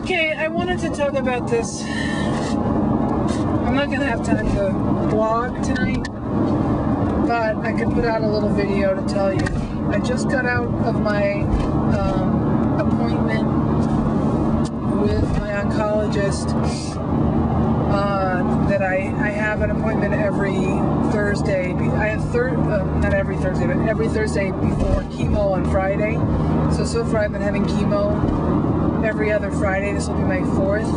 Okay, I wanted to talk about this. I'm not going to have time to vlog tonight, but I could put out a little video to tell you. I just got out of my appointment with my oncologist. That I have an appointment every Thursday. I have not every Thursday, but every Thursday before chemo on Friday. So far I've been having chemo every other Friday. This will be my 4th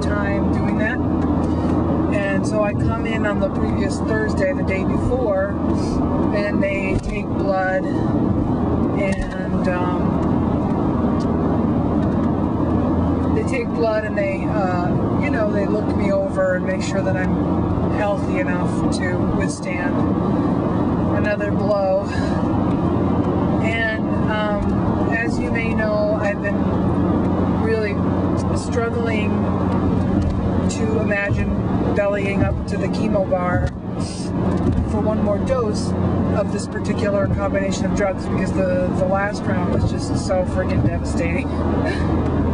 time doing that. And so I come in on the previous Thursday, the day before, and they take blood and they they look me over and make sure that I'm healthy enough to withstand another blow. And as you may know, I've been really struggling to imagine bellying up to the chemo bar for one more dose of this particular combination of drugs, because the last round was just so friggin' devastating.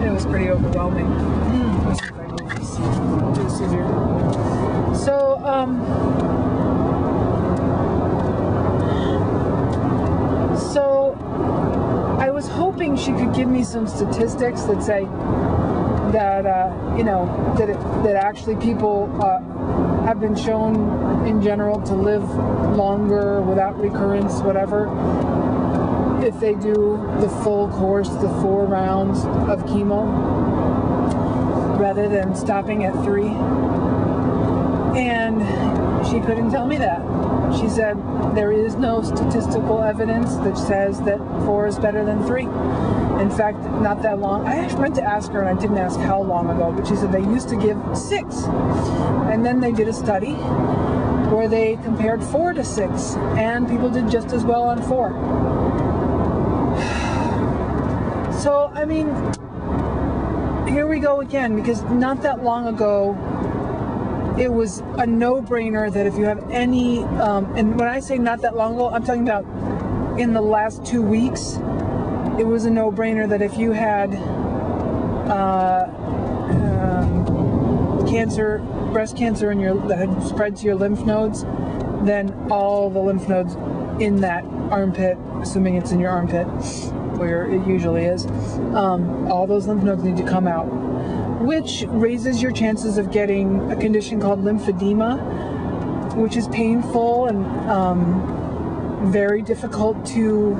It was pretty overwhelming. Let's see if I move this. Too severe. So I was hoping she could give me some statistics that say that that actually people have been shown in general to live longer without recurrence, whatever, if they do the full course, the 4 rounds of chemo, rather than stopping at 3. And she couldn't tell me that. She said there is no statistical evidence that says that 4 is better than 3. In fact, not that long. I actually meant to ask her, and I didn't ask how long ago, but she said they used to give 6. And then they did a study where they compared 4 to 6, and people did just as well on 4. So, I mean, here we go again, because not that long ago, it was a no-brainer that if you have any, and when I say not that long ago, I'm talking about in the last 2 weeks, it was a no-brainer that if you had breast cancer that had spread to your lymph nodes, then all the lymph nodes in that armpit, assuming it's in your armpit, where it usually is, all those lymph nodes need to come out, which raises your chances of getting a condition called lymphedema, which is painful and very difficult to,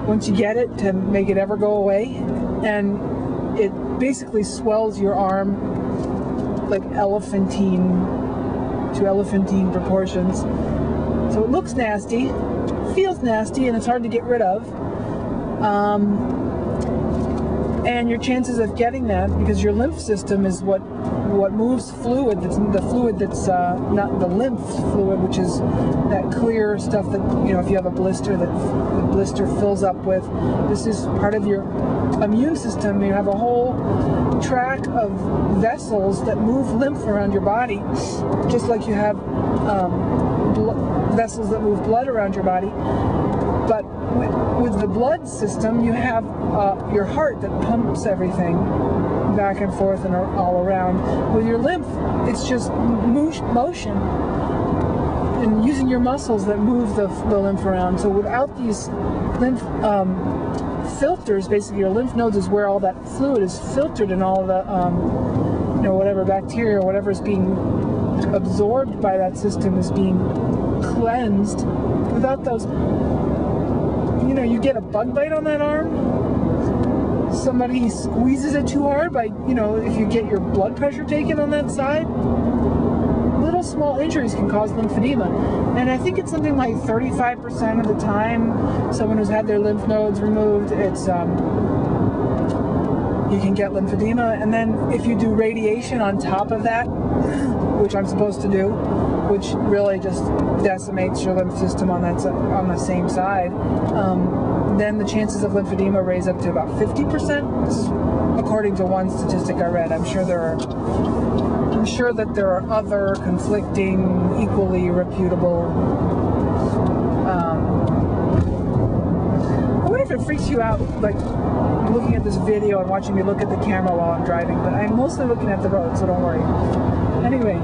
once you get it, to make it ever go away. And it basically swells your arm like elephantine proportions. So it looks nasty, feels nasty, and it's hard to get rid of. And your chances of getting that, because your lymph system is what moves fluid, the fluid that's not the lymph fluid, which is that clear stuff that, if you have a blister, that the blister fills up with. This is part of your immune system. You have a whole track of vessels that move lymph around your body, just like you have vessels that move blood around your body. But with the blood system, you have your heart that pumps everything back and forth and all around. With your lymph, it's just motion and using your muscles that move the lymph around. So without these lymph filters, basically your lymph nodes is where all that fluid is filtered, and all the whatever bacteria or whatever is being absorbed by that system is being cleansed. Without those, you get a bug bite on that arm, somebody squeezes it too hard by, if you get your blood pressure taken on that side, little small injuries can cause lymphedema. And I think it's something like 35% of the time someone who's had their lymph nodes removed, it's you can get lymphedema. And then if you do radiation on top of that, which I'm supposed to do, which really just decimates your lymph system on the same side, then the chances of lymphedema raise up to about 50%. This is according to one statistic I read. I'm sure that there are other conflicting, equally reputable. What if it freaks you out, like looking at this video and watching me look at the camera while I'm driving, but I'm mostly looking at the road, so don't worry. Anyway.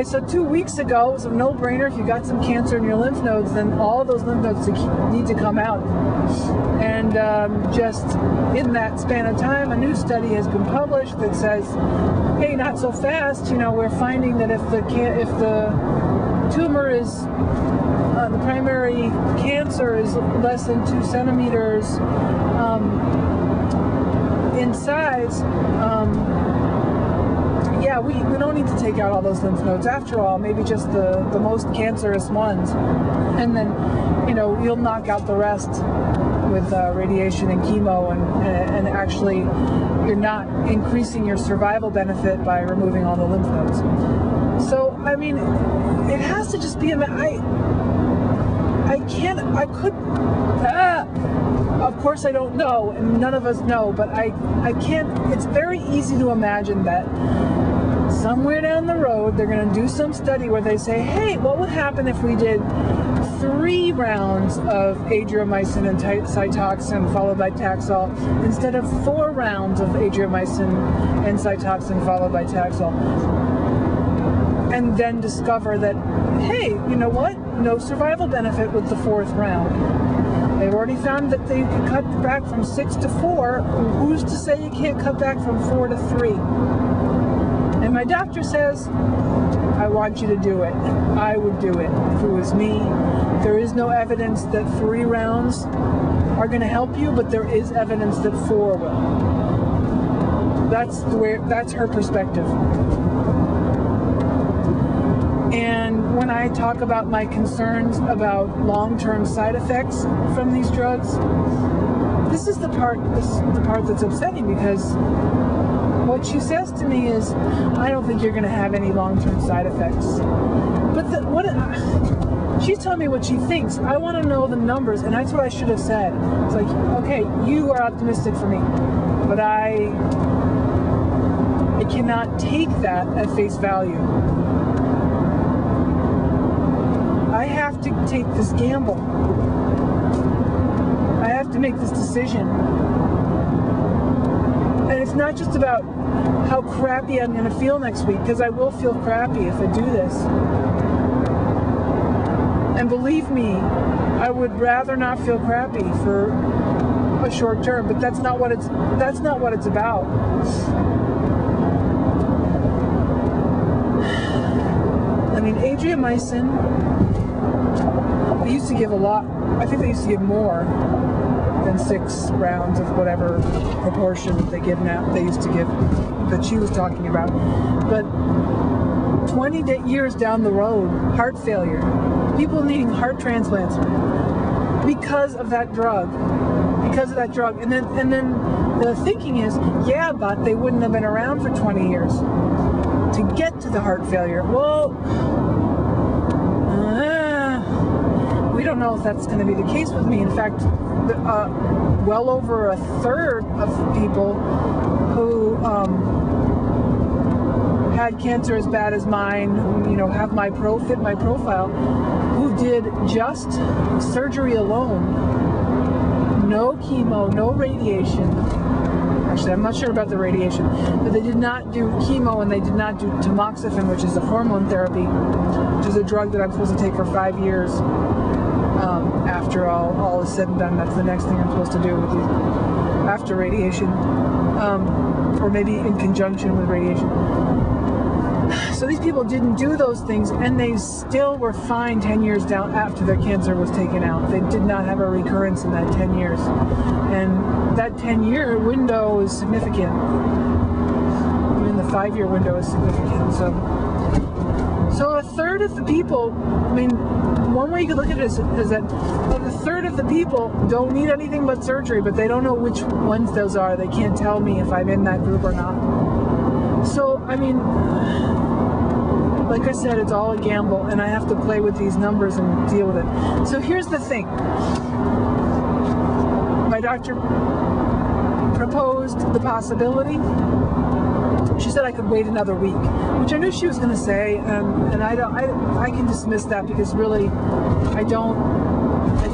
So 2 weeks ago, it was a no-brainer. If you got some cancer in your lymph nodes, then all of those lymph nodes need to come out. And just in that span of time, a new study has been published that says, hey, not so fast. You know, we're finding that if the tumor is the primary cancer is less than 2 centimeters in size. Yeah, we don't need to take out all those lymph nodes after all, maybe just the most cancerous ones. And then, you know, you'll knock out the rest with radiation and chemo, and actually you're not increasing your survival benefit by removing all the lymph nodes. So, I mean, it has to just be of course I don't know, and none of us know, but I can't, it's very easy to imagine that somewhere down the road they're going to do some study where they say, hey, what would happen if we did 3 rounds of adriamycin and Cytoxan followed by Taxol instead of 4 rounds of adriamycin and Cytoxan followed by Taxol, and then discover that, hey, you know what, no survival benefit with the 4th round. They've already found that they can cut back from 6 to 4. Who's to say you can't cut back from 4 to 3? And my doctor says, I want you to do it. I would do it if it was me. There is no evidence that 3 rounds are going to help you, but there is evidence that 4 will. That's her perspective. And when I talk about my concerns about long-term side effects from these drugs, this is the part that's upsetting, because what she says to me is, I don't think you're going to have any long-term side effects. But she's telling me what she thinks. I want to know the numbers, and that's what I should have said. It's like, okay, you are optimistic for me, but I cannot take that at face value. I have to take this gamble. I have to make this decision. And it's not just about how crappy I'm going to feel next week, because I will feel crappy if I do this. And believe me, I would rather not feel crappy for a short term, but that's not what it's about. I mean, adriamycin, they used to give a lot. I think they used to give more than 6 rounds of whatever proportion that they give now. They used to give, that she was talking about. But 20 years down the road, heart failure, people needing heart transplants because of that drug. And then the thinking is, yeah, but they wouldn't have been around for 20 years to get to the heart failure. Well, we don't know if that's going to be the case with me. In fact, well over 1/3 of people who had cancer as bad as mine, who, you know, have fit my profile, who did just surgery alone, no chemo, no radiation. Actually, I'm not sure about the radiation, but they did not do chemo, and they did not do tamoxifen, which is a hormone therapy, which is a drug that I'm supposed to take for 5 years. After all is said and done, that's the next thing I'm supposed to do with after radiation, or maybe in conjunction with radiation. So these people didn't do those things, and they still were fine 10 years down after their cancer was taken out. They did not have a recurrence in that 10 years. And that 10-year window is significant. I mean, the 5-year window is significant. So 1/3 of the people, I mean, one way you could look at it is that 1/3 of the people don't need anything but surgery, but they don't know which ones those are. They can't tell me if I'm in that group or not. So, I mean, like I said, it's all a gamble, and I have to play with these numbers and deal with it. So here's the thing. My doctor proposed the possibility She said I could wait another week, which I knew she was going to say, and I can dismiss that because really, I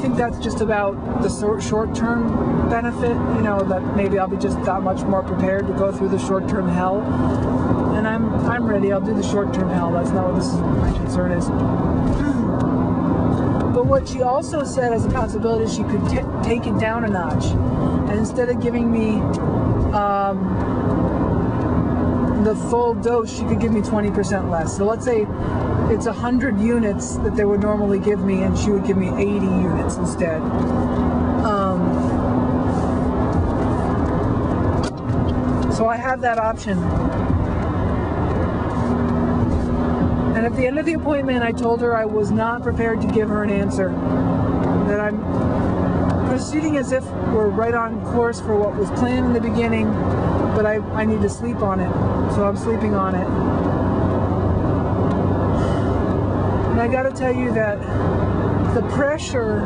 think that's just about the short-term benefit, you know, that maybe I'll be just that much more prepared to go through the short-term hell, and I'm ready. I'll do the short-term hell. That's not what my concern is. But what she also said as a possibility, she could take it down a notch, and instead of giving me the full dose, she could give me 20% less. So let's say it's 100 units that they would normally give me, and she would give me 80 units instead. So I have that option. And at the end of the appointment, I told her I was not prepared to give her an answer, that I'm proceeding as if we're right on course for what was planned in the beginning, but I need to sleep on it, so I'm sleeping on it. And I gotta tell you that the pressure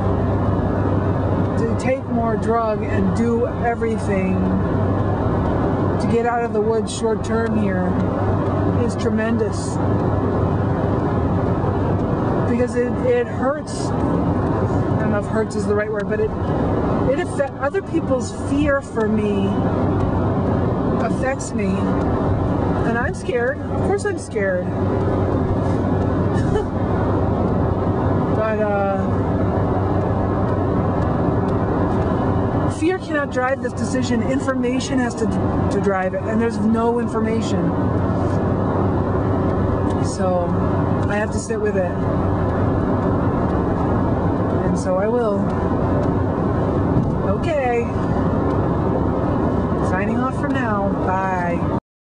to take more drug and do everything to get out of the woods short term here is tremendous. Because it hurts. I don't know if hurts is the right word, but it affects other people's fear for me, affects me, and I'm scared. Of course I'm scared. But fear cannot drive this decision. Information has to drive it, and there's no information. So I have to sit with it. And so I will. Okay. Signing off for now. Bye.